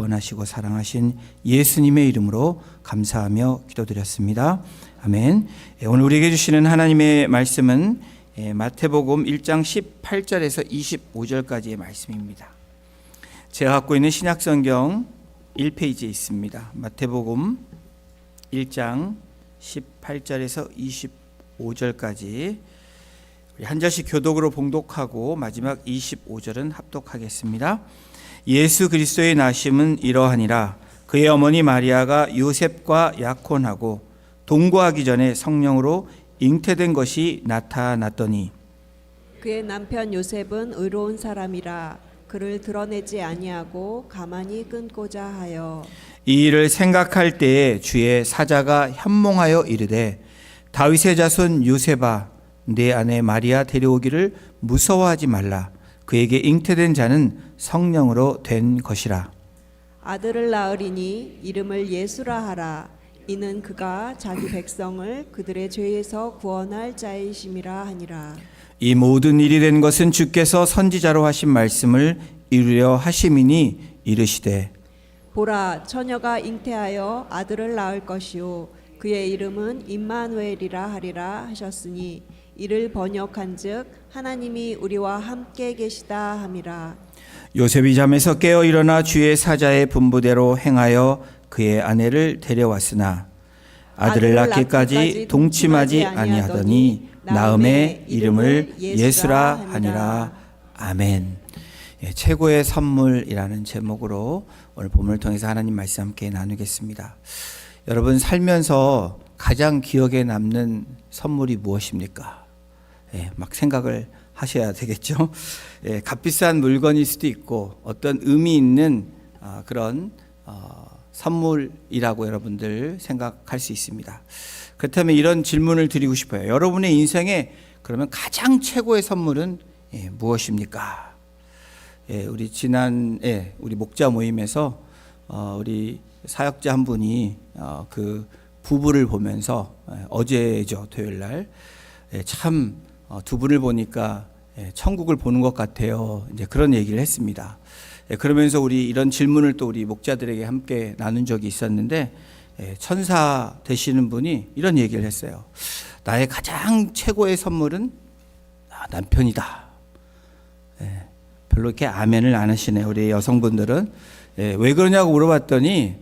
구원하시고 사랑하신 예수님의 이름으로 감사하며 기도드렸습니다. 아멘. 오늘 우리에게 주시는 하나님의 말씀은 마태복음 1장 18절에서 25절까지의 말씀입니다. 제가 갖고 있는 신약성경 1페이지에 있습니다. 마태복음 1장 18절에서 25절까지 한 절씩 교독으로 봉독하고 마지막 25절은 합독하겠습니다. 예수 그리스도의 나심은 이러하니라. 그의 어머니 마리아가 요셉과 약혼하고 동거하기 전에 성령으로 잉태된 것이 나타났더니 그의 남편 요셉은 의로운 사람이라 그를 드러내지 아니하고 가만히 끊고자 하여 이 일을 생각할 때에 주의 사자가 현몽하여 이르되 다윗의 자손 요셉아 내 아내 마리아 데려오기를 무서워하지 말라. 그에게 잉태된 자는 성령으로 된 것이라. 아들을 낳으리니 이름을 예수라 하라. 이는 그가 자기 백성을 그들의 죄에서 구원할 자이심이라 하니라. 이 모든 일이 된 것은 주께서 선지자로 하신 말씀을 이루려 하심이니 이르시되 보라 처녀가 잉태하여 아들을 낳을 것이요 그의 이름은 임마누엘이라 하리라 하셨으니 이를 번역한즉 하나님이 우리와 함께 계시다 함이라. 요셉이 잠에서 깨어 일어나 주의 사자의 분부대로 행하여 그의 아내를 데려왔으나 아들을 낳기까지 동침하지 아니하더니 낳음의 이름을 예수라 하니라. 아멘. 최고의 선물이라는 제목으로 오늘 본문을 통해서 하나님 말씀 함께 나누겠습니다. 여러분 살면서 가장 기억에 남는 선물이 무엇입니까? 막 생각을 하셔야 되겠죠. 값비싼 물건일 수도 있고 어떤 의미 있는 그런 선물이라고 여러분들 생각할 수 있습니다. 그렇다면 이런 질문을 드리고 싶어요. 여러분의 인생에 그러면 가장 최고의 선물은 무엇입니까? 우리 지난해 우리 목자 모임에서 우리 사역자 한 분이 그 부부를 보면서 어제죠, 토요일 날 참 두 분을 보니까 천국을 보는 것 같아요. 이제 그런 얘기를 했습니다. 그러면서 우리 이런 질문을 또 우리 목자들에게 함께 나눈 적이 있었는데 천사 되시는 분이 이런 얘기를 했어요. 나의 가장 최고의 선물은 남편이다. 별로 이렇게 아멘을 안 하시네요. 우리 여성분들은. 왜 그러냐고 물어봤더니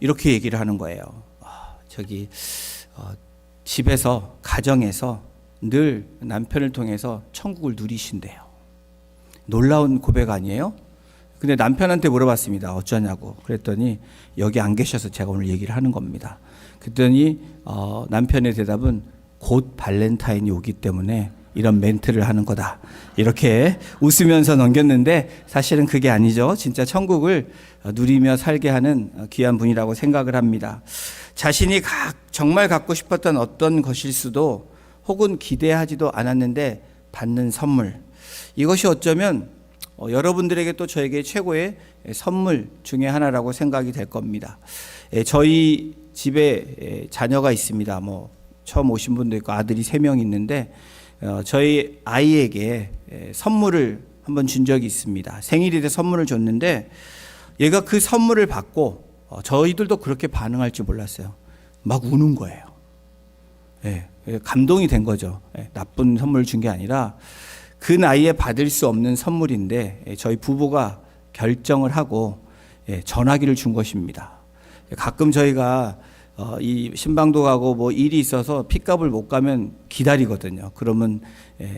이렇게 얘기를 하는 거예요. 집에서 가정에서 늘 남편을 통해서 천국을 누리신대요. 놀라운 고백 아니에요? 근데 남편한테 물어봤습니다. 어쩌냐고. 그랬더니 여기 안 계셔서 제가 오늘 얘기를 하는 겁니다. 그랬더니 남편의 대답은 곧 발렌타인이 오기 때문에 이런 멘트를 하는 거다. 이렇게 웃으면서 넘겼는데 사실은 그게 아니죠. 진짜 천국을 누리며 살게 하는 귀한 분이라고 생각을 합니다. 자신이 정말 갖고 싶었던 어떤 것일 수도 혹은 기대하지도 않았는데 받는 선물. 이것이 어쩌면 여러분들에게 또 저에게 최고의 선물 중에 하나라고 생각이 될 겁니다. 저희 집에 자녀가 있습니다. 처음 오신 분도 있고 아들이 3명 있는데 저희 아이에게 선물을 한번 준 적이 있습니다. 생일이 돼 선물을 줬는데 얘가 그 선물을 받고 저희들도 그렇게 반응할 줄 몰랐어요. 막 우는 거예요. 감동이 된 거죠. 나쁜 선물을 준 게 아니라 그 나이에 받을 수 없는 선물인데 저희 부부가 결정을 하고 전화기를 준 것입니다. 가끔 저희가 이 신방도 가고 일이 있어서 픽업을 못 가면 기다리거든요. 그러면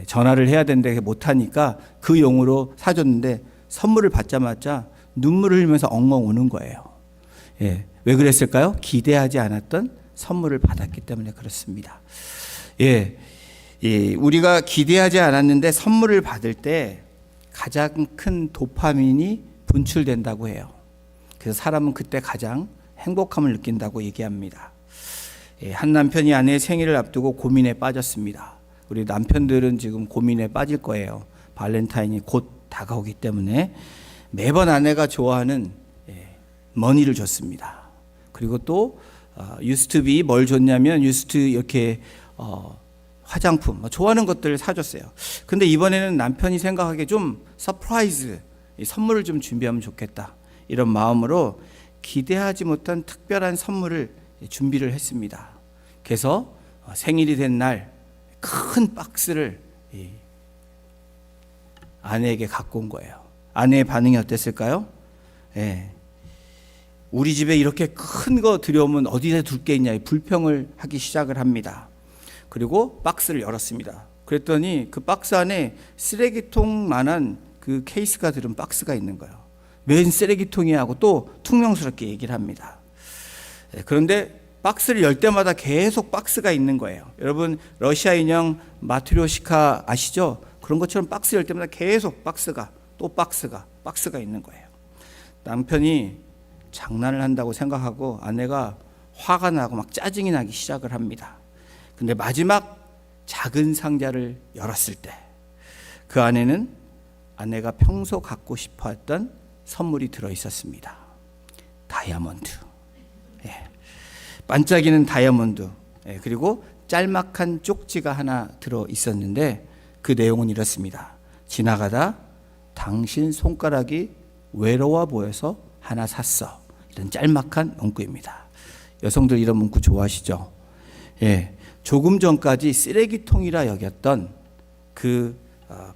전화를 해야 되는데 못 하니까 그 용으로 사줬는데 선물을 받자마자 눈물을 흘리면서 엉엉 우는 거예요. 왜 그랬을까요? 기대하지 않았던 선물을 받았기 때문에 그렇습니다. 우리가 기대하지 않았는데 선물을 받을 때 가장 큰 도파민이 분출된다고 해요. 그래서 사람은 그때 가장 행복함을 느낀다고 얘기합니다. 한 남편이 아내의 생일을 앞두고 고민에 빠졌습니다. 우리 남편들은 지금 고민에 빠질 거예요. 발렌타인이 곧 다가오기 때문에 매번 아내가 좋아하는 머니를 줬습니다. 그리고 또 유스투비 뭘 줬냐면 유스투 이렇게 화장품 좋아하는 것들을 사줬어요. 근데 이번에는 남편이 생각하기에 좀 서프라이즈 선물을 좀 준비하면 좋겠다. 이런 마음으로 기대하지 못한 특별한 선물을 준비를 했습니다. 그래서 생일이 된 날 큰 박스를 아내에게 갖고 온 거예요. 아내의 반응이 어땠을까요? 예. 우리 집에 이렇게 큰 거 들여오면 어디에 둘 게 있냐 불평을 하기 시작을 합니다. 그리고 박스를 열었습니다. 그랬더니 그 박스 안에 쓰레기통만한 그 케이스가 들은 박스가 있는 거예요. 웬 쓰레기통이야 하고 또 퉁명스럽게 얘기를 합니다. 그런데 박스를 열 때마다 계속 박스가 있는 거예요. 여러분 러시아 인형 마트료시카 아시죠? 그런 것처럼 박스 열 때마다 계속 박스가 또 박스가 있는 거예요. 남편이 장난을 한다고 생각하고 아내가 화가 나고 막 짜증이 나기 시작을 합니다. 근데 마지막 작은 상자를 열었을 때 그 안에는 아내가 평소 갖고 싶어 했던 선물이 들어 있었습니다. 다이아몬드. 예. 반짝이는 다이아몬드. 예. 그리고 짤막한 쪽지가 하나 들어 있었는데 그 내용은 이렇습니다. 지나가다 당신 손가락이 외로워 보여서 하나 샀어. 이런 짤막한 문구입니다. 여성들 이런 문구 좋아하시죠? 예. 조금 전까지 쓰레기통이라 여겼던 그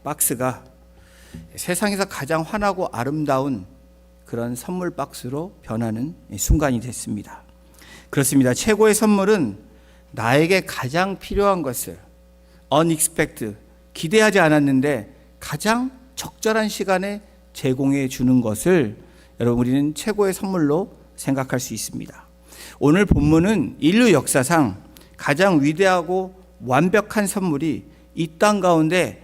박스가 세상에서 가장 환하고 아름다운 그런 선물 박스로 변하는 순간이 됐습니다. 그렇습니다. 최고의 선물은 나에게 가장 필요한 것을 unexpected, 기대하지 않았는데 가장 적절한 시간에 제공해 주는 것을 여러분 우리는 최고의 선물로 생각할 수 있습니다. 오늘 본문은 인류 역사상 가장 위대하고 완벽한 선물이 이 땅 가운데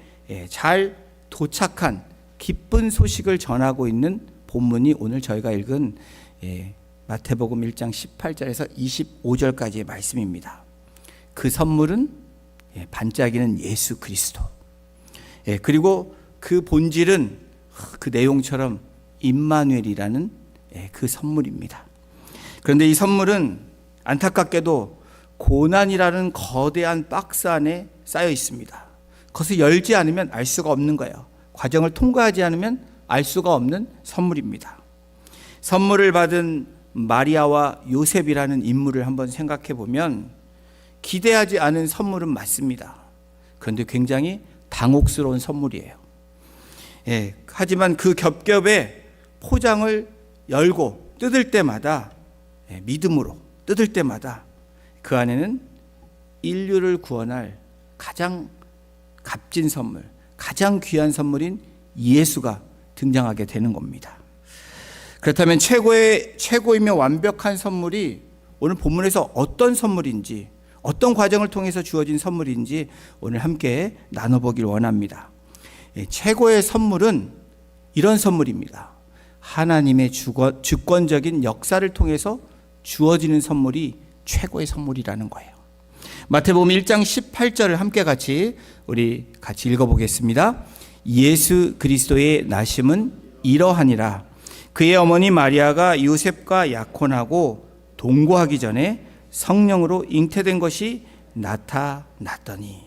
잘 도착한 기쁜 소식을 전하고 있는 본문이 오늘 저희가 읽은 마태복음 1장 18절에서 25절까지의 말씀입니다. 그 선물은 반짝이는 예수 그리스도. 그리고 그 본질은 그 내용처럼 임마누엘이라는 그 선물입니다. 그런데 이 선물은 안타깝게도 고난이라는 거대한 박스 안에 쌓여 있습니다. 그것을 열지 않으면 알 수가 없는 거예요. 과정을 통과하지 않으면 알 수가 없는 선물입니다. 선물을 받은 마리아와 요셉이라는 인물을 한번 생각해 보면 기대하지 않은 선물은 맞습니다. 그런데 굉장히 당혹스러운 선물이에요. 하지만 그 겹겹의 포장을 열고 뜯을 때마다 믿음으로 뜯을 때마다 그 안에는 인류를 구원할 가장 값진 선물, 가장 귀한 선물인 예수가 등장하게 되는 겁니다. 그렇다면 최고이며 완벽한 선물이 오늘 본문에서 어떤 선물인지, 어떤 과정을 통해서 주어진 선물인지 오늘 함께 나눠보길 원합니다. 최고의 선물은 이런 선물입니다. 하나님의 주권적인 역사를 통해서 주어지는 선물이 최고의 선물이라는 거예요. 마태복음 1장 18절을 함께 우리 같이 읽어보겠습니다. 예수 그리스도의 나심은 이러하니라. 그의 어머니 마리아가 요셉과 약혼하고 동거하기 전에 성령으로 잉태된 것이 나타났더니.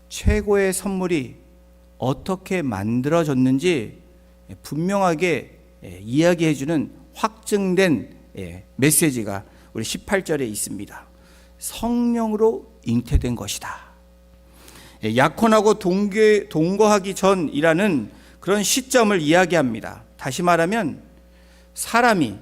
최고의 선물이 어떻게 만들어졌는지 분명하게 이야기해 주는 확증된 메시지가 우리 18절에 있습니다. 성령으로 잉태된 것이다. 약혼하고 동거하기 전이라는 그런 시점을 이야기합니다. 다시 말하면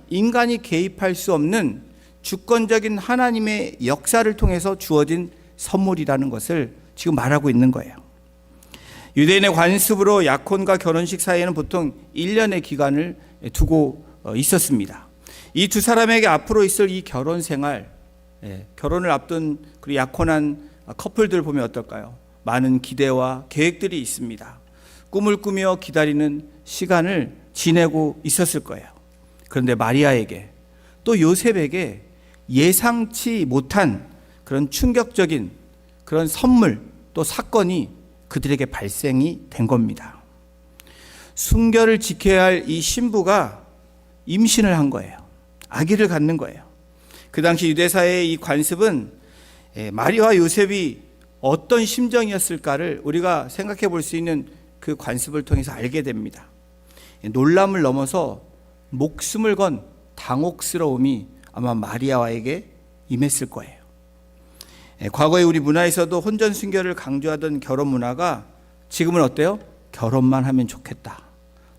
인간이 개입할 수 없는 주권적인 하나님의 역사를 통해서 주어진 선물이라는 것을 지금 말하고 있는 거예요. 유대인의 관습으로 약혼과 결혼식 사이에는 보통 1년의 기간을 두고 있었습니다. 이 두 사람에게 앞으로 있을 이 결혼 생활, 결혼을 앞둔 그 약혼한 커플들 보면 어떨까요? 많은 기대와 계획들이 있습니다. 꿈을 꾸며 기다리는 시간을 지내고 있었을 거예요. 그런데 마리아에게 또 요셉에게 예상치 못한 그런 충격적인 그런 선물 또 사건이 그들에게 발생이 된 겁니다. 순결을 지켜야 할 이 신부가 임신을 한 거예요. 아기를 갖는 거예요. 그 당시 유대사의 이 관습은 마리아와 요셉이 어떤 심정이었을까를 우리가 생각해 볼 수 있는 그 관습을 통해서 알게 됩니다. 놀람을 넘어서 목숨을 건 당혹스러움이 아마 마리아에게 임했을 거예요. 과거에 우리 문화에서도 혼전 순결을 강조하던 결혼 문화가 지금은 어때요? 결혼만 하면 좋겠다.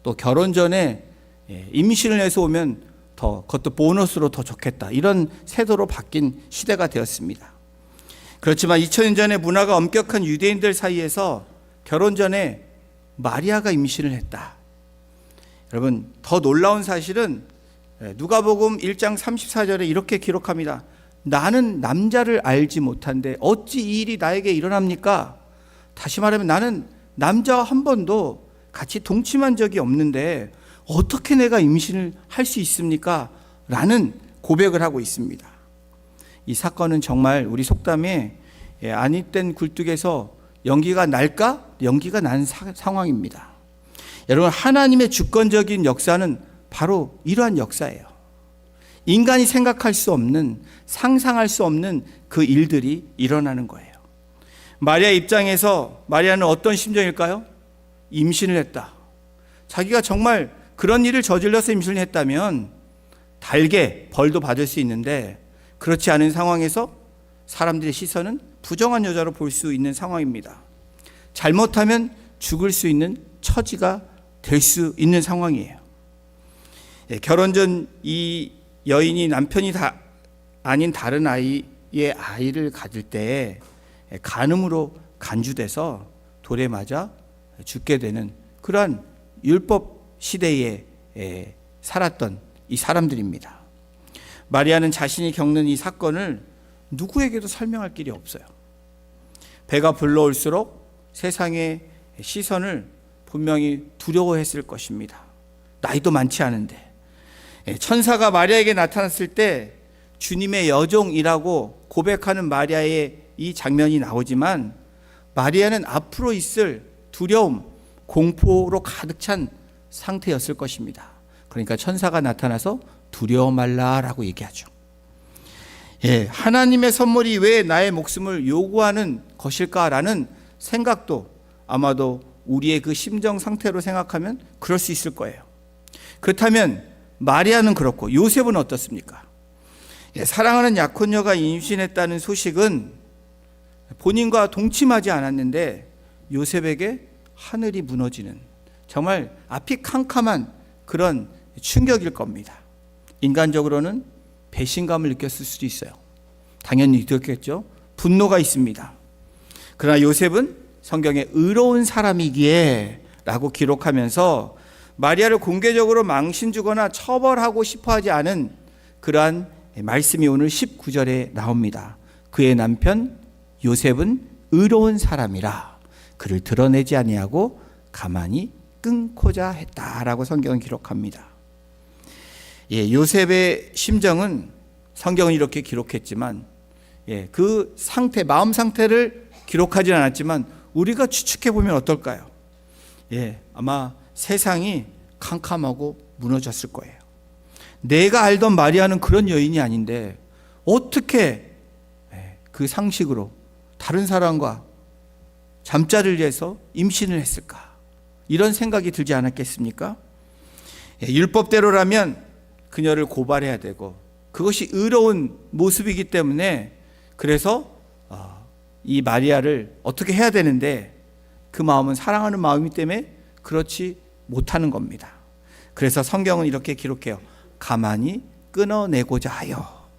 또 결혼 전에 임신을 해서 오면 그것도 보너스로 더 좋겠다. 이런 세도로 바뀐 시대가 되었습니다. 그렇지만 2000년 전에 문화가 엄격한 유대인들 사이에서 결혼 전에 마리아가 임신을 했다. 여러분, 더 놀라운 사실은 누가복음 1장 34절에 이렇게 기록합니다. 나는 남자를 알지 못한데 어찌 이 일이 나에게 일어납니까? 다시 말하면 나는 남자와 한 번도 같이 동침한 적이 없는데 어떻게 내가 임신을 할 수 있습니까? 라는 고백을 하고 있습니다. 이 사건은 정말 우리 속담에 아니땐 굴뚝에서 연기가 날까? 연기가 난 상황입니다. 여러분, 하나님의 주권적인 역사는 바로 이러한 역사예요. 인간이 생각할 수 없는, 상상할 수 없는 그 일들이 일어나는 거예요. 마리아 입장에서 마리아는 어떤 심정일까요? 임신을 했다. 자기가 정말 그런 일을 저질러서 임신을 했다면 달게 벌도 받을 수 있는데 그렇지 않은 상황에서 사람들의 시선은 부정한 여자로 볼 수 있는 상황입니다. 잘못하면 죽을 수 있는 처지가 될 수 있는 상황이에요. 결혼 전 이 여인이 남편이 아닌 다른 아이의 아이를 가질 때 간음으로 간주돼서 돌에 맞아 죽게 되는 그러한 율법 시대에 살았던 이 사람들입니다. 마리아는 자신이 겪는 이 사건을 누구에게도 설명할 길이 없어요. 배가 불러올수록 세상의 시선을 분명히 두려워했을 것입니다. 나이도 많지 않은데. 천사가 마리아에게 나타났을 때 주님의 여종이라고 고백하는 마리아의 이 장면이 나오지만 마리아는 앞으로 있을 두려움, 공포로 가득 찬 상태였을 것입니다. 그러니까 천사가 나타나서 두려워 말라라고 얘기하죠. 하나님의 선물이 왜 나의 목숨을 요구하는 것일까라는 생각도 아마도 우리의 그 심정 상태로 생각하면 그럴 수 있을 거예요. 그렇다면 마리아는 그렇고 요셉은 어떻습니까? 사랑하는 약혼녀가 임신했다는 소식은 본인과 동침하지 않았는데 요셉에게 하늘이 무너지는 정말 앞이 캄캄한 그런 충격일 겁니다. 인간적으로는 배신감을 느꼈을 수도 있어요. 당연히 느꼈겠죠. 분노가 있습니다. 그러나 요셉은 성경에 의로운 사람이기에 라고 기록하면서 마리아를 공개적으로 망신 주거나 처벌하고 싶어 하지 않은 그러한 말씀이 오늘 19절에 나옵니다. 그의 남편 요셉은 의로운 사람이라 그를 드러내지 아니하고 가만히 끊고자 했다라고 성경은 기록합니다. 요셉의 심정은 성경은 이렇게 기록했지만 그 상태, 마음 상태를 기록하지 않았지만 우리가 추측해 보면 어떨까요? 아마 세상이 캄캄하고 무너졌을 거예요. 내가 알던 마리아는 그런 여인이 아닌데 어떻게 그 상식으로 다른 사람과 잠자리를 해서 임신을 했을까? 이런 생각이 들지 않았겠습니까? 율법대로라면 그녀를 고발해야 되고 그것이 의로운 모습이기 때문에 그래서 이 마리아를 어떻게 해야 되는데 그 마음은 사랑하는 마음이기 때문에 그렇지 못하는 겁니다. 그래서 성경은 이렇게 기록해요. 가만히 끊어내고자 하여.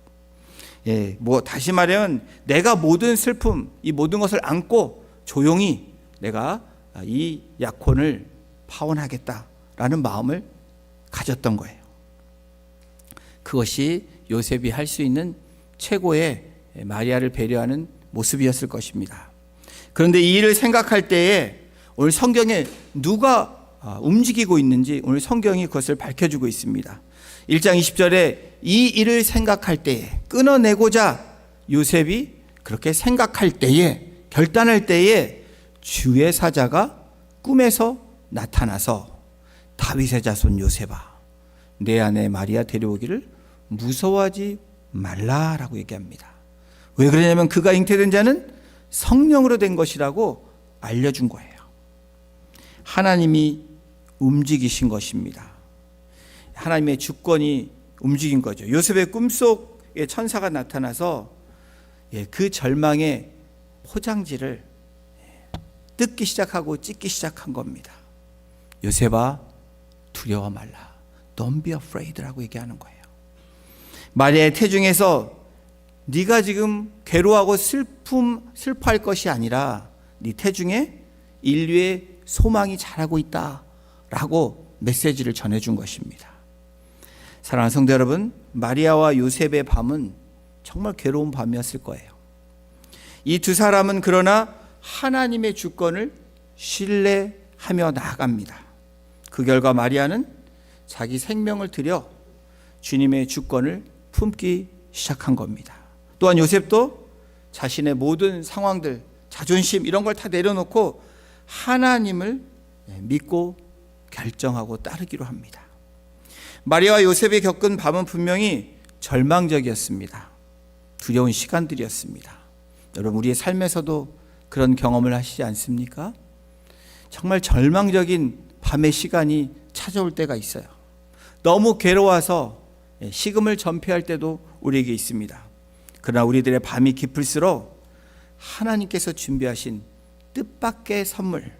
다시 말하면 내가 모든 슬픔, 이 모든 것을 안고 조용히 내가 이 약혼을 파혼하겠다라는 마음을 가졌던 거예요. 그것이 요셉이 할 수 있는 최고의 마리아를 배려하는 모습이었을 것입니다. 그런데 이 일을 생각할 때에 오늘 성경에 누가 움직이고 있는지 오늘 성경이 그것을 밝혀주고 있습니다. 1장 20절에 이 일을 생각할 때에 끊어내고자 요셉이 그렇게 생각할 때에 결단할 때에 주의 사자가 꿈에서 나타나서 다윗의 자손 요셉아 내 아내 마리아 데려오기를 무서워하지 말라라고 얘기합니다. 왜 그러냐면 그가 잉태된 자는 성령으로 된 것이라고 알려준 거예요. 하나님이 움직이신 것입니다. 하나님의 주권이 움직인 거죠. 요셉의 꿈속에 천사가 나타나서 그 절망의 포장지를 뜯기 시작하고 찢기 시작한 겁니다. 요셉아, 두려워 말라. Don't be afraid라고 얘기하는 거예요. 마리아의 태중에서 네가 지금 괴로워하고 슬퍼할 것이 아니라 네 태중에 인류의 소망이 자라고 있다라고 메시지를 전해준 것입니다. 사랑하는 성도 여러분, 마리아와 요셉의 밤은 정말 괴로운 밤이었을 거예요. 이 두 사람은 그러나 하나님의 주권을 신뢰하며 나아갑니다. 그 결과 마리아는 자기 생명을 들여 주님의 주권을 품기 시작한 겁니다. 또한 요셉도 자신의 모든 상황들, 자존심 이런 걸 다 내려놓고 하나님을 믿고 결정하고 따르기로 합니다. 마리아와 요셉이 겪은 밤은 분명히 절망적이었습니다. 두려운 시간들이었습니다. 여러분, 우리의 삶에서도 그런 경험을 하시지 않습니까? 정말 절망적인 밤의 시간이 찾아올 때가 있어요. 너무 괴로워서 식음을 전폐할 때도 우리에게 있습니다. 그러나 우리들의 밤이 깊을수록 하나님께서 준비하신 뜻밖의 선물,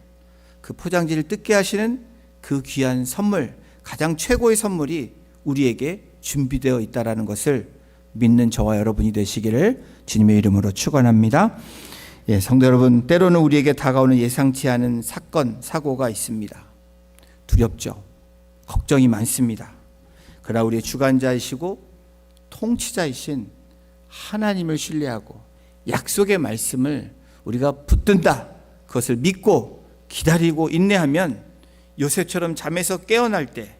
그 포장지를 뜯게 하시는 그 귀한 선물, 가장 최고의 선물이 우리에게 준비되어 있다는 것을 믿는 저와 여러분이 되시기를 주님의 이름으로 축원합니다. 성도 여러분, 때로는 우리에게 다가오는 예상치 않은 사건, 사고가 있습니다. 두렵죠. 걱정이 많습니다. 그러나 우리의 주관자이시고 통치자이신 하나님을 신뢰하고 약속의 말씀을 우리가 붙든다, 그것을 믿고 기다리고 인내하면 요셉처럼 잠에서 깨어날 때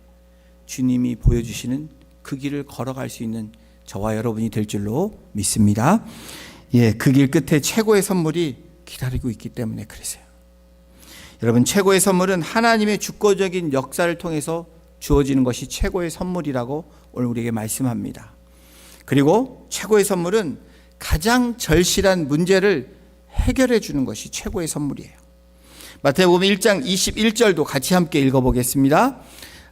주님이 보여주시는 그 길을 걸어갈 수 있는 저와 여러분이 될 줄로 믿습니다. 그 길 끝에 최고의 선물이 기다리고 있기 때문에 그러세요. 여러분, 최고의 선물은 하나님의 주권적인 역사를 통해서 주어지는 것이 최고의 선물이라고 오늘 우리에게 말씀합니다. 그리고 최고의 선물은 가장 절실한 문제를 해결해 주는 것이 최고의 선물이에요. 마태복음 1장 21절도 같이 함께 읽어보겠습니다.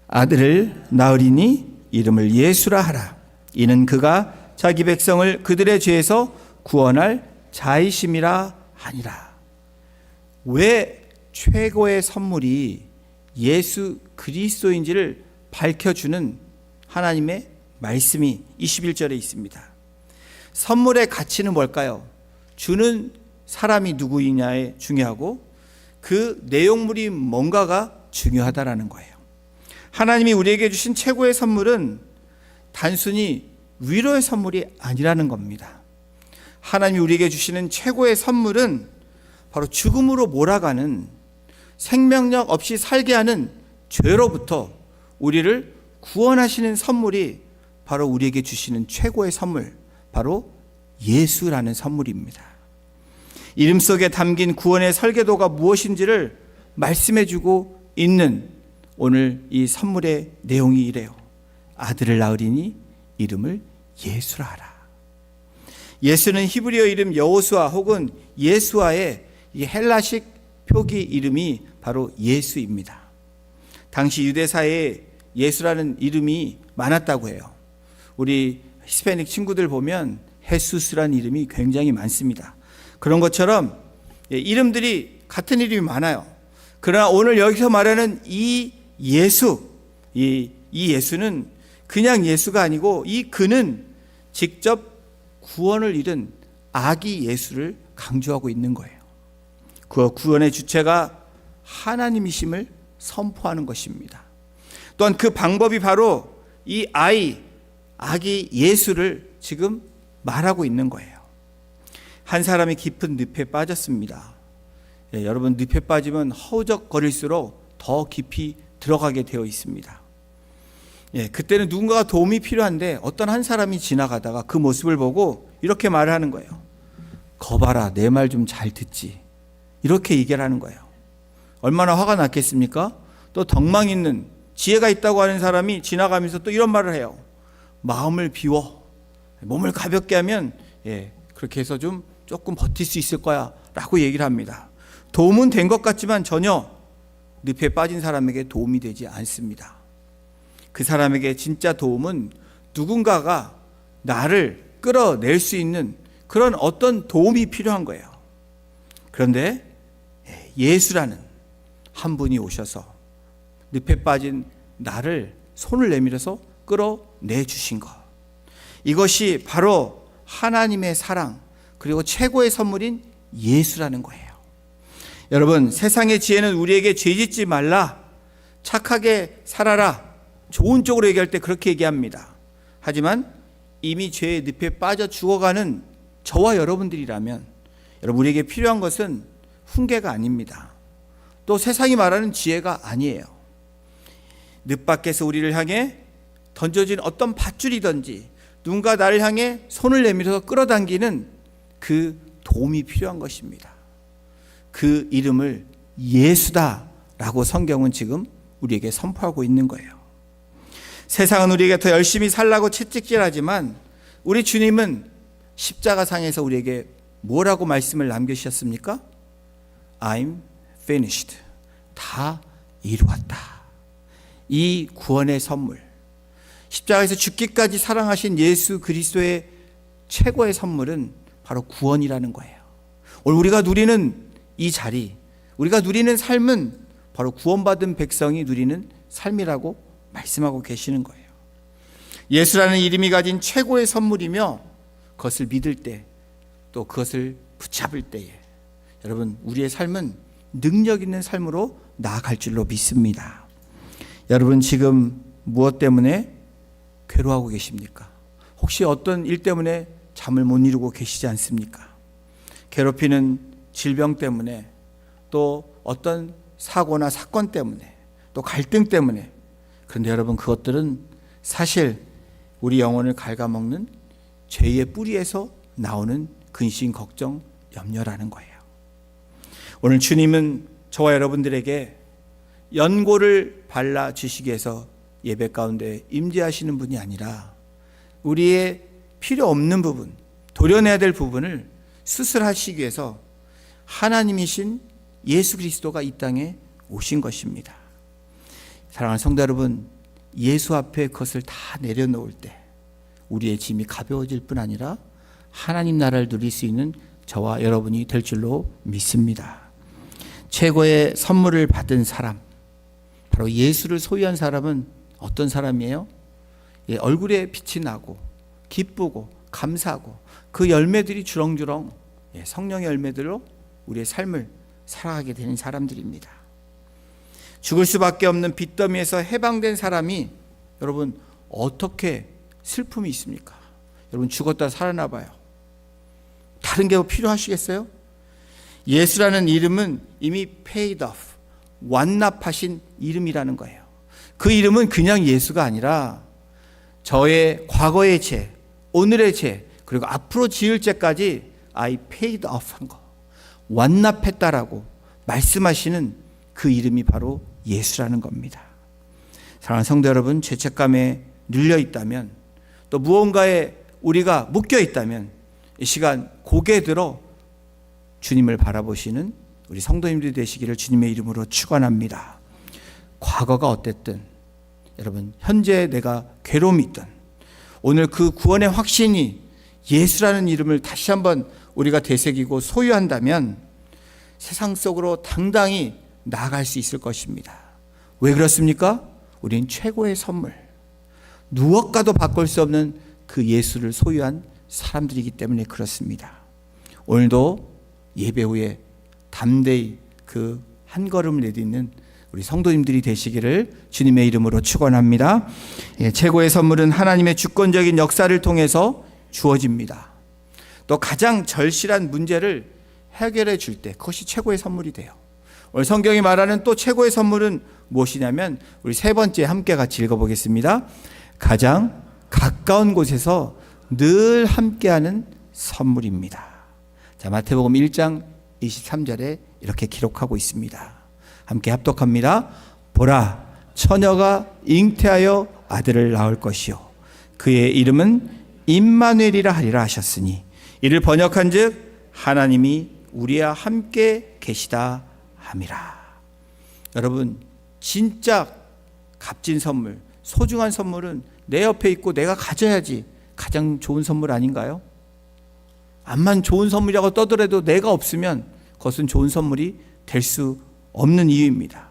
아들을 낳으리니 이름을 예수라 하라. 이는 그가 자기 백성을 그들의 죄에서 구원할 자이심이라 하니라. 왜 최고의 선물이 예수 그리스도인지를 밝혀주는 하나님의 말씀이 21절에 있습니다. 선물의 가치는 뭘까요? 주는 사람이 누구이냐에 중요하고 그 내용물이 뭔가가 중요하다라는 거예요. 하나님이 우리에게 주신 최고의 선물은 단순히 위로의 선물이 아니라는 겁니다. 하나님이 우리에게 주시는 최고의 선물은 바로 죽음으로 몰아가는, 생명력 없이 살게 하는 죄로부터 우리를 구원하시는 선물이 바로 우리에게 주시는 최고의 선물, 바로 예수라는 선물입니다. 이름 속에 담긴 구원의 설계도가 무엇인지를 말씀해주고 있는 오늘 이 선물의 내용이 이래요. 아들을 낳으리니 이름을 예수라 하라. 예수는 히브리어 이름 여호수아 혹은 예수아의 이 헬라식 표기 이름이 바로 예수입니다. 당시 유대사에 예수라는 이름이 많았다고 해요. 우리 히스패닉 친구들 보면 헤수스라는 이름이 굉장히 많습니다. 그런 것처럼 이름들이 같은 이름이 많아요. 그러나 오늘 여기서 말하는 이 예수, 이 예수는 그냥 예수가 아니고 이 그는 직접 구원을 이룬 아기 예수를 강조하고 있는 거예요. 그 구원의 주체가 하나님이심을 선포하는 것입니다. 또한 그 방법이 바로 이 아기 예수를 지금 말하고 있는 거예요. 한 사람이 깊은 늪에 빠졌습니다. 여러분, 늪에 빠지면 허우적거릴수록 더 깊이 들어가게 되어 있습니다. 그때는 누군가가 도움이 필요한데 어떤 한 사람이 지나가다가 그 모습을 보고 이렇게 말을 하는 거예요. 거봐라, 내 말 좀 잘 듣지. 이렇게 얘기를 하는 거예요. 얼마나 화가 났겠습니까? 또 덕망 있는, 지혜가 있다고 하는 사람이 지나가면서 또 이런 말을 해요. 마음을 비워, 몸을 가볍게 하면 그렇게 해서 조금 버틸 수 있을 거야 라고 얘기를 합니다. 도움은 된 것 같지만 전혀 늪에 빠진 사람에게 도움이 되지 않습니다. 그 사람에게 진짜 도움은 누군가가 나를 끌어낼 수 있는 그런 어떤 도움이 필요한 거예요. 그런데 예수라는 한 분이 오셔서 늪에 빠진 나를 손을 내밀어서 끌어내 주신 것, 이것이 바로 하나님의 사랑, 그리고 최고의 선물인 예수라는 거예요. 여러분, 세상의 지혜는 우리에게 죄짓지 말라, 착하게 살아라, 좋은 쪽으로 얘기할 때 그렇게 얘기합니다. 하지만 이미 죄의 늪에 빠져 죽어가는 저와 여러분들이라면, 여러분, 우리에게 필요한 것은 훈계가 아닙니다. 또 세상이 말하는 지혜가 아니에요. 늪 밖에서 우리를 향해 던져진 어떤 밧줄이든지 누군가 나를 향해 손을 내밀어서 끌어당기는 그 도움이 필요한 것입니다. 그 이름을 예수다라고 성경은 지금 우리에게 선포하고 있는 거예요. 세상은 우리에게 더 열심히 살라고 채찍질하지만 우리 주님은 십자가상에서 우리에게 뭐라고 말씀을 남겨주셨습니까? I'm finished. 다 이루었다. 이 구원의 선물, 십자가에서 죽기까지 사랑하신 예수 그리스도의 최고의 선물은 바로 구원이라는 거예요. 오늘 우리가 누리는 이 자리, 우리가 누리는 삶은 바로 구원받은 백성이 누리는 삶이라고 말씀하고 계시는 거예요. 예수라는 이름이 가진 최고의 선물이며 그것을 믿을 때, 또 그것을 붙잡을 때에 여러분, 우리의 삶은 능력 있는 삶으로 나아갈 줄로 믿습니다. 여러분, 지금 무엇 때문에 괴로워하고 계십니까? 혹시 어떤 일 때문에 잠을 못 이루고 계시지 않습니까? 괴롭히는 질병 때문에, 또 어떤 사고나 사건 때문에, 또 갈등 때문에. 그런데 여러분, 그것들은 사실 우리 영혼을 갉아먹는 죄의 뿌리에서 나오는 근심, 걱정, 염려라는 거예요. 오늘 주님은 저와 여러분들에게 연고를 발라주시기 위해서 예배 가운데 임재하시는 분이 아니라 우리의 필요 없는 부분, 도려내야 될 부분을 수술하시기 위해서 하나님이신 예수 그리스도가 이 땅에 오신 것입니다. 사랑하는 성도 여러분, 예수 앞에 그것을 다 내려놓을 때 우리의 짐이 가벼워질 뿐 아니라 하나님 나라를 누릴 수 있는 저와 여러분이 될 줄로 믿습니다. 최고의 선물을 받은 사람, 바로 예수를 소유한 사람은 어떤 사람이에요? 얼굴에 빛이 나고 기쁘고 감사하고 그 열매들이 주렁주렁 성령의 열매들로 우리의 삶을 살아가게 되는 사람들입니다. 죽을 수밖에 없는 빚더미에서 해방된 사람이 여러분 어떻게 슬픔이 있습니까? 여러분, 죽었다 살아나 봐요. 다른 게 필요하시겠어요? 예수라는 이름은 이미 paid off, 완납하신 이름이라는 거예요. 그 이름은 그냥 예수가 아니라 저의 과거의 죄, 오늘의 죄, 그리고 앞으로 지을 죄까지 I paid off 한 거, 완납했다라고 말씀하시는 그 이름이 바로 예수라는 겁니다. 사랑하는 성도 여러분, 죄책감에 눌려 있다면, 또 무언가에 우리가 묶여 있다면 이 시간 고개 들어 주님을 바라보시는 우리 성도님들이 되시기를 주님의 이름으로 축원합니다. 과거가 어땠든, 여러분 현재 내가 괴로움이 있든, 오늘 그 구원의 확신이 예수라는 이름을 다시 한번 우리가 되새기고 소유한다면 세상 속으로 당당히 나아갈 수 있을 것입니다. 왜 그렇습니까? 우린 최고의 선물, 무엇과도 바꿀 수 없는 그 예수를 소유한 사람들이기 때문에 그렇습니다. 오늘도 예배 후에 담대히 그 한 걸음을 내딛는 우리 성도님들이 되시기를 주님의 이름으로 축원합니다. 최고의 선물은 하나님의 주권적인 역사를 통해서 주어집니다. 또 가장 절실한 문제를 해결해 줄 때 그것이 최고의 선물이 돼요. 오늘 성경이 말하는 또 최고의 선물은 무엇이냐면, 우리 세 번째 함께 같이 읽어보겠습니다. 가장 가까운 곳에서 늘 함께하는 선물입니다. 자, 마태복음 1장 23절에 이렇게 기록하고 있습니다. 함께 합독합니다. 보라, 처녀가 잉태하여 아들을 낳을 것이요 그의 이름은 임마누엘이라 하리라 하셨으니, 이를 번역한즉 하나님이 우리와 함께 계시다 함이라. 여러분, 진짜 값진 선물, 소중한 선물은 내 옆에 있고 내가 가져야지 가장 좋은 선물 아닌가요? 암만 좋은 선물이라고 떠들어도 내가 없으면 그것은 좋은 선물이 될 수 없는 이유입니다.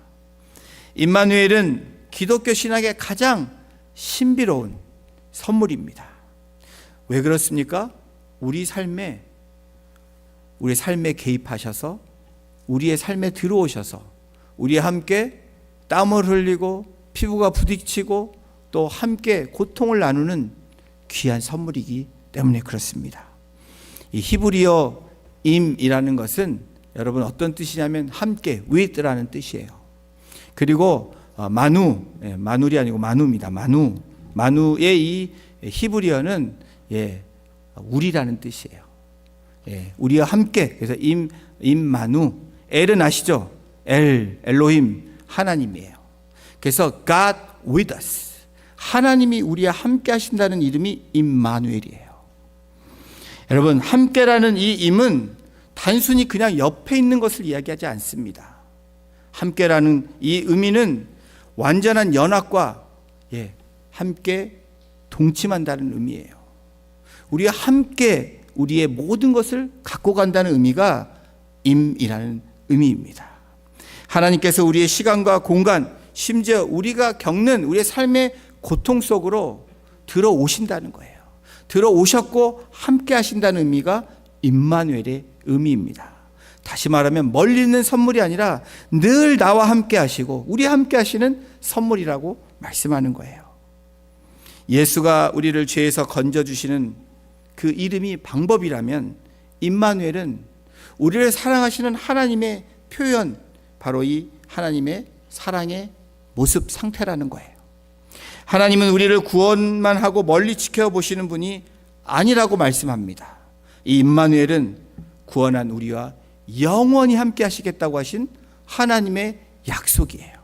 임마누엘은 기독교 신학의 가장 신비로운 선물입니다. 왜 그렇습니까? 우리 삶에 개입하셔서 우리의 삶에 들어오셔서 우리와 함께 땀을 흘리고 피부가 부딪히고 또 함께 고통을 나누는 귀한 선물이기 때문에 그렇습니다. 이 히브리어 임이라는 것은 여러분 어떤 뜻이냐면 함께, with라는 뜻이에요. 그리고 마누리 아니고 마누입니다. 마누의 이 히브리어는 우리라는 뜻이에요. 우리와 함께. 그래서 임마누. 엘은 아시죠? 엘로힘 하나님이에요. 그래서 God with us. 하나님이 우리와 함께 하신다는 이름이 임마누엘이에요. 여러분, 함께라는 이 임은 단순히 그냥 옆에 있는 것을 이야기하지 않습니다. 함께라는 이 의미는 완전한 연합과 함께 동침한다는 의미예요. 우리가 함께 우리의 모든 것을 갖고 간다는 의미가 임이라는 의미입니다. 하나님께서 우리의 시간과 공간, 심지어 우리가 겪는 우리의 삶의 고통 속으로 들어오신다는 거예요. 들어오셨고 함께 하신다는 의미가 임마누엘의 의미입니다. 다시 말하면 멀리 있는 선물이 아니라 늘 나와 함께 하시고 우리와 함께 하시는 선물이라고 말씀하는 거예요. 예수가 우리를 죄에서 건져주시는 그 이름이 방법이라면 임마누엘은 우리를 사랑하시는 하나님의 표현, 바로 이 하나님의 사랑의 모습 상태라는 거예요. 하나님은 우리를 구원만 하고 멀리 지켜보시는 분이 아니라고 말씀합니다. 이 임마누엘은 구원한 우리와 영원히 함께 하시겠다고 하신 하나님의 약속이에요.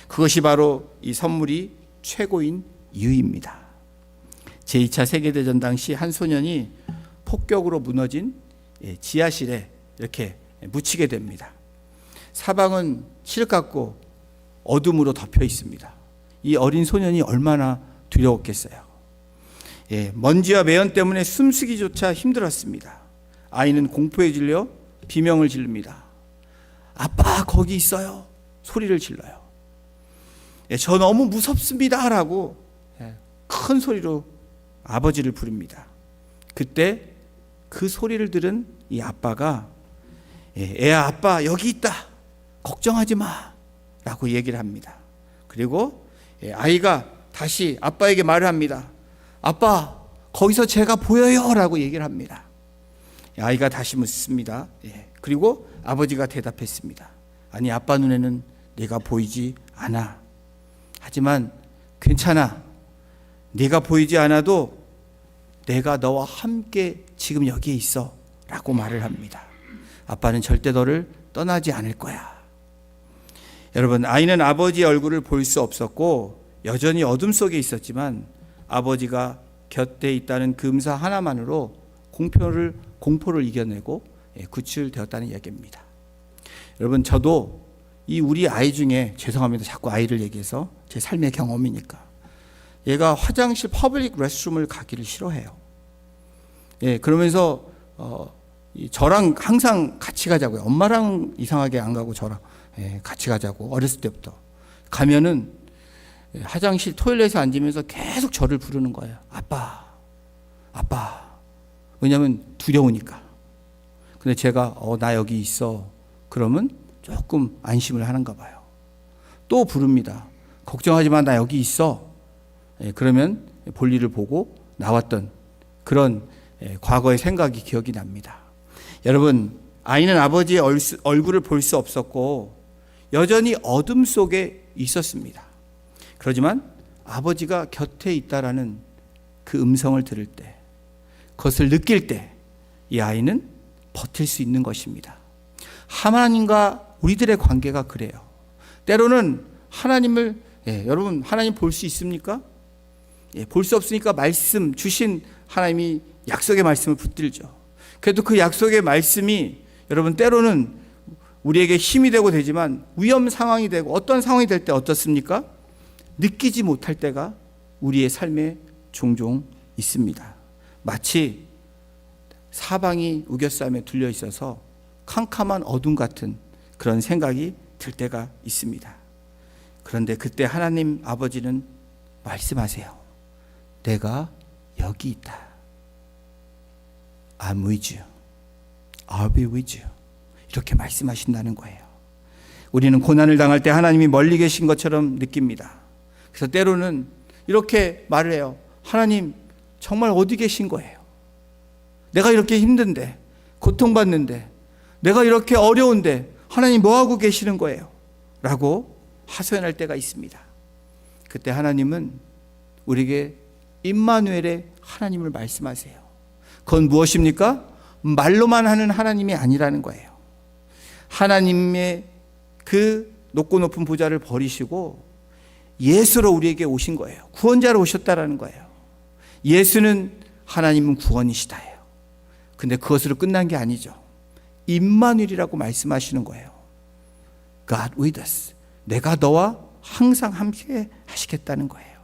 그것이 바로 이 선물이 최고인 이유입니다. 제2차 세계대전 당시 한 소년이 폭격으로 무너진 지하실에 이렇게 묻히게 됩니다. 사방은 칠흑같고 어둠으로 덮여 있습니다. 이 어린 소년이 얼마나 두려웠겠어요. 먼지와 매연 때문에 숨쉬기조차 힘들었습니다. 아이는 공포에 질려 비명을 지릅니다. 아빠 거기 있어요. 소리를 질러요. 저 너무 무섭습니다 라고 큰 소리로 아버지를 부릅니다. 그때 그 소리를 들은 이 아빠가 애야 아빠 여기 있다. 걱정하지 마 라고 얘기를 합니다. 그리고 아이가 다시 아빠에게 말을 합니다. 아빠 거기서 제가 보여요 라고 얘기를 합니다. 아이가 다시 묻습니다. 그리고 아버지가 대답했습니다. 아니 아빠 눈에는 내가 보이지 않아. 하지만 괜찮아. 네가 보이지 않아도 내가 너와 함께 지금 여기에 있어 라고 말을 합니다. 아빠는 절대 너를 떠나지 않을 거야. 여러분, 아이는 아버지의 얼굴을 볼 수 없었고 여전히 어둠 속에 있었지만 아버지가 곁에 있다는 그 음성 하나만으로 공포를 이겨내고 구출되었다는 이야기입니다. 여러분, 저도 이 우리 아이 중에, 죄송합니다. 자꾸 아이를 얘기해서 제 삶의 경험이니까, 얘가 화장실 퍼블릭 레스트룸을 가기를 싫어해요. 그러면서 저랑 항상 같이 가자고요. 엄마랑 이상하게 안 가고 저랑 같이 가자고. 어렸을 때부터 가면은 화장실 토일렛에 앉으면서 계속 저를 부르는 거예요. 아빠, 아빠. 왜냐하면 두려우니까. 근데 제가 나 여기 있어. 그러면 조금 안심을 하는가 봐요. 또 부릅니다. 걱정하지 마, 나 여기 있어. 그러면 볼일을 보고 나왔던 그런 과거의 생각이 기억이 납니다. 여러분, 아이는 아버지의 얼굴을 볼 수 없었고 여전히 어둠 속에 있었습니다. 그렇지만 아버지가 곁에 있다라는 그 음성을 들을 때, 그것을 느낄 때 이 아이는 버틸 수 있는 것입니다. 하나님과 우리들의 관계가 그래요. 때로는 하나님을 여러분, 하나님 볼 수 있습니까? 볼 수 없으니까 말씀 주신 하나님이 약속의 말씀을 붙들죠. 그래도 그 약속의 말씀이 여러분 때로는 우리에게 힘이 되고 되지만 위험 상황이 되고 어떤 상황이 될 때 어떻습니까? 느끼지 못할 때가 우리의 삶에 종종 있습니다. 마치 사방이 우겨싸움에 둘려 있어서 캄캄한 어둠 같은 그런 생각이 들 때가 있습니다. 그런데 그때 하나님 아버지는 말씀하세요. 내가 여기 있다. I'm with you. I'll be with you. 이렇게 말씀하신다는 거예요. 우리는 고난을 당할 때 하나님이 멀리 계신 것처럼 느낍니다. 그래서 때로는 이렇게 말을 해요. 하나님 정말 어디 계신 거예요? 내가 이렇게 힘든데, 고통받는데, 내가 이렇게 어려운데 하나님 뭐하고 계시는 거예요? 라고 하소연할 때가 있습니다. 그때 하나님은 우리에게 임마누엘의 하나님을 말씀하세요. 그건 무엇입니까? 말로만 하는 하나님이 아니라는 거예요. 하나님의 그 높고 높은 보좌를 버리시고 예수로 우리에게 오신 거예요. 구원자로 오셨다라는 거예요. 예수는 하나님은 구원이시다예요. 근데 그것으로 끝난 게 아니죠. 임마누엘이라고 말씀하시는 거예요. God with us. 내가 너와 항상 함께 하시겠다는 거예요.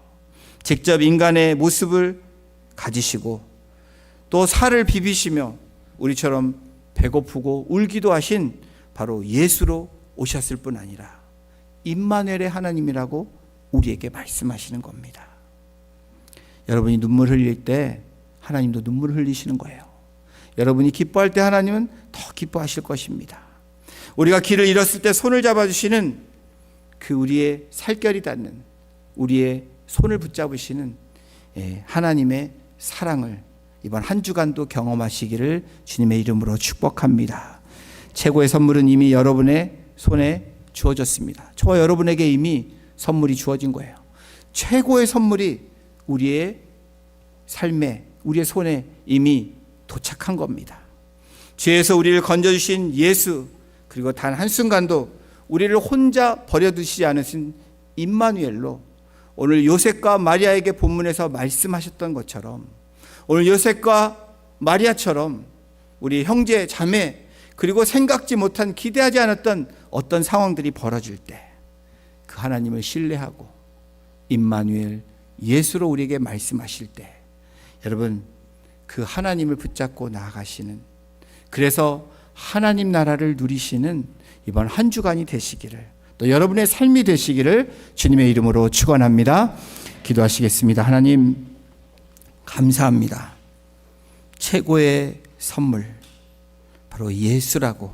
직접 인간의 모습을 가지시고 또 살을 비비시며 우리처럼 배고프고 울기도 하신 바로 예수로 오셨을 뿐 아니라 임마누엘의 하나님이라고 우리에게 말씀하시는 겁니다. 여러분이 눈물 흘릴 때 하나님도 눈물 흘리시는 거예요. 여러분이 기뻐할 때 하나님은 더 기뻐하실 것입니다. 우리가 길을 잃었을 때 손을 잡아주시는 그 우리의 살결이 닿는 우리의 손을 붙잡으시는 하나님의 사랑을 이번 한 주간도 경험하시기를 주님의 이름으로 축복합니다. 최고의 선물은 이미 여러분의 손에 주어졌습니다. 저와 여러분에게 이미 선물이 주어진 거예요. 최고의 선물이 우리의 삶에, 우리의 손에 이미 도착한 겁니다. 죄에서 우리를 건져주신 예수, 그리고 단 한순간도 우리를 혼자 버려두시지 않으신 임마누엘로 오늘 요셉과 마리아에게 본문에서 말씀하셨던 것처럼 오늘 요셉과 마리아처럼 우리 형제, 자매, 그리고 생각지 못한, 기대하지 않았던 어떤 상황들이 벌어질 때 그 하나님을 신뢰하고 임마누엘 예수로 우리에게 말씀하실 때 여러분 그 하나님을 붙잡고 나아가시는, 그래서 하나님 나라를 누리시는 이번 한 주간이 되시기를, 또 여러분의 삶이 되시기를 주님의 이름으로 축원합니다. 기도하시겠습니다. 하나님 감사합니다. 최고의 선물 바로 예수라고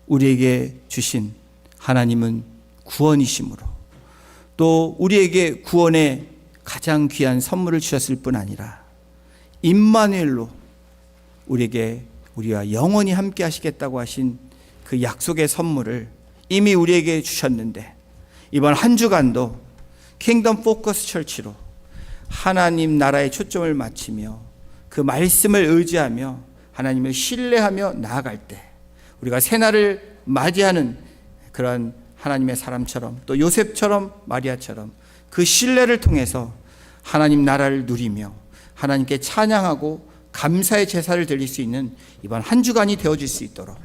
우리에게 주신 하나님은 구원이심으로 또 우리에게 구원의 가장 귀한 선물을 주셨을 뿐 아니라 임마누엘로 우리에게 우리와 영원히 함께 하시겠다고 하신 그 약속의 선물을 이미 우리에게 주셨는데 이번 한 주간도 킹덤 포커스 철치로 하나님 나라에 초점을 맞추며 그 말씀을 의지하며 하나님을 신뢰하며 나아갈 때 우리가 새날을 맞이하는 그런 하나님의 사람처럼 또 요셉처럼 마리아처럼 그 신뢰를 통해서 하나님 나라를 누리며 하나님께 찬양하고 감사의 제사를 드릴 수 있는 이번 한 주간이 되어질 수 있도록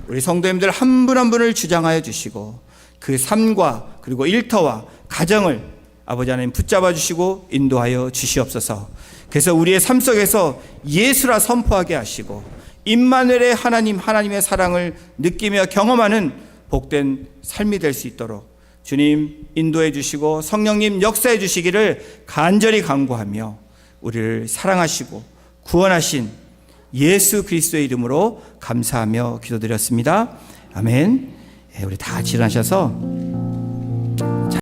우리 성도님들 한 분 한 분을 주장하여 주시고 그 삶과 그리고 일터와 가정을 아버지 하나님 붙잡아 주시고 인도하여 주시옵소서. 그래서 우리의 삶 속에서 예수라 선포하게 하시고 임마누엘의 하나님, 하나님의 사랑을 느끼며 경험하는 복된 삶이 될 수 있도록 주님 인도해 주시고 성령님 역사해 주시기를 간절히 간구하며 우리를 사랑하시고 구원하신 예수 그리스도의 이름으로 감사하며 기도드렸습니다. 아멘. 우리 다 같이 일어나셔서